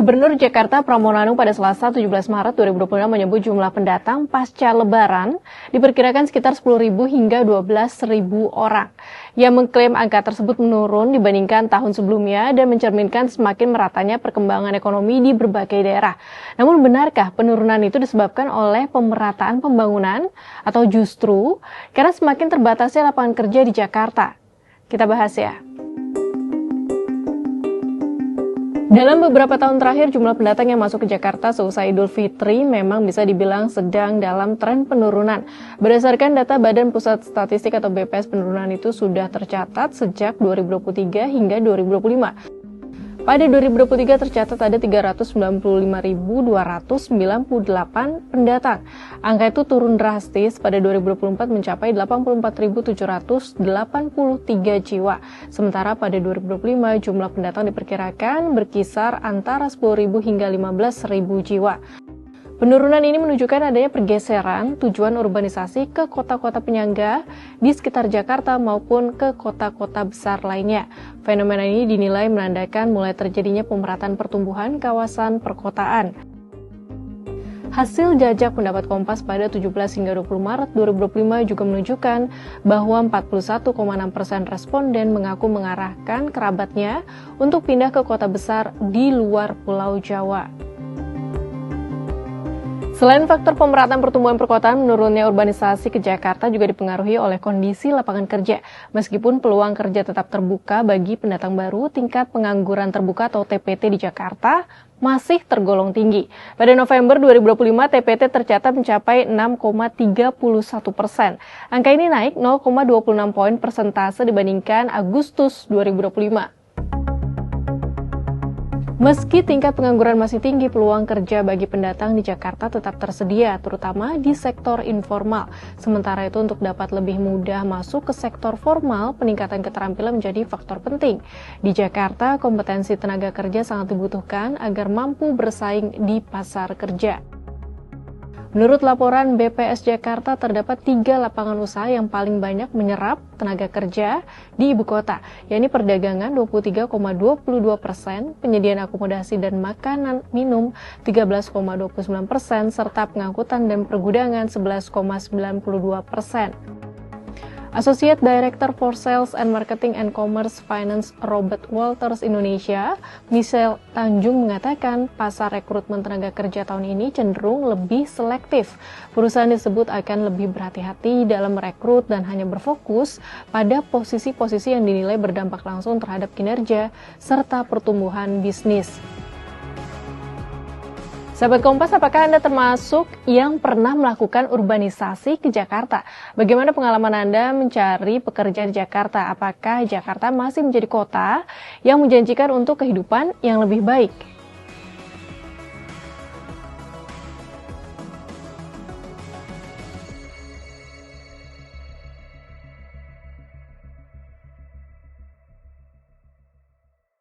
Gubernur Jakarta Pramono Anung pada Selasa 17 Maret 2026 menyebut jumlah pendatang pasca Lebaran diperkirakan sekitar 10.000 hingga 12.000 orang. Ia mengklaim angka tersebut menurun dibandingkan tahun sebelumnya dan mencerminkan semakin meratanya perkembangan ekonomi di berbagai daerah. Namun benarkah penurunan itu disebabkan oleh pemerataan pembangunan atau justru karena semakin terbatasnya lapangan kerja di Jakarta? Kita bahas ya. Dalam beberapa tahun terakhir, jumlah pendatang yang masuk ke Jakarta seusai Idul Fitri memang bisa dibilang sedang dalam tren penurunan. Berdasarkan data Badan Pusat Statistik atau BPS, penurunan itu sudah tercatat sejak 2023 hingga 2025. Pada 2023 tercatat ada 395.298 pendatang. Angka itu turun drastis pada 2024 mencapai 84.783 jiwa. Sementara pada 2025 jumlah pendatang diperkirakan berkisar antara 10.000 hingga 15.000 jiwa. Penurunan ini menunjukkan adanya pergeseran tujuan urbanisasi ke kota-kota penyangga di sekitar Jakarta maupun ke kota-kota besar lainnya. Fenomena ini dinilai menandakan mulai terjadinya pemerataan pertumbuhan kawasan perkotaan. Hasil jajak pendapat Kompas pada 17 hingga 20 Maret 2025 juga menunjukkan bahwa 41,6% responden mengaku mengarahkan kerabatnya untuk pindah ke kota besar di luar Pulau Jawa. Selain faktor pemerataan pertumbuhan perkotaan, menurunnya urbanisasi ke Jakarta juga dipengaruhi oleh kondisi lapangan kerja. Meskipun peluang kerja tetap terbuka bagi pendatang baru, tingkat pengangguran terbuka atau TPT di Jakarta masih tergolong tinggi. Pada November 2025, TPT tercatat mencapai 6,31%. Angka ini naik 0,26 poin persentase dibandingkan Agustus 2025. Meski tingkat pengangguran masih tinggi, peluang kerja bagi pendatang di Jakarta tetap tersedia, terutama di sektor informal. Sementara itu, untuk dapat lebih mudah masuk ke sektor formal, peningkatan keterampilan menjadi faktor penting. Di Jakarta, kompetensi tenaga kerja sangat dibutuhkan agar mampu bersaing di pasar kerja. Menurut laporan BPS Jakarta, terdapat 3 lapangan usaha yang paling banyak menyerap tenaga kerja di ibu kota, yakni perdagangan 23,22%, penyediaan akomodasi dan makanan minum 13,29%, serta pengangkutan dan pergudangan 11,92%. Associate Director for Sales and Marketing and Commerce Finance Robert Walters Indonesia, Michelle Tanjung mengatakan pasar rekrutmen tenaga kerja tahun ini cenderung lebih selektif. Perusahaan disebut akan lebih berhati-hati dalam merekrut dan hanya berfokus pada posisi-posisi yang dinilai berdampak langsung terhadap kinerja serta pertumbuhan bisnis. Sahabat Kompas, apakah Anda termasuk yang pernah melakukan urbanisasi ke Jakarta? Bagaimana pengalaman Anda mencari pekerjaan di Jakarta? Apakah Jakarta masih menjadi kota yang menjanjikan untuk kehidupan yang lebih baik?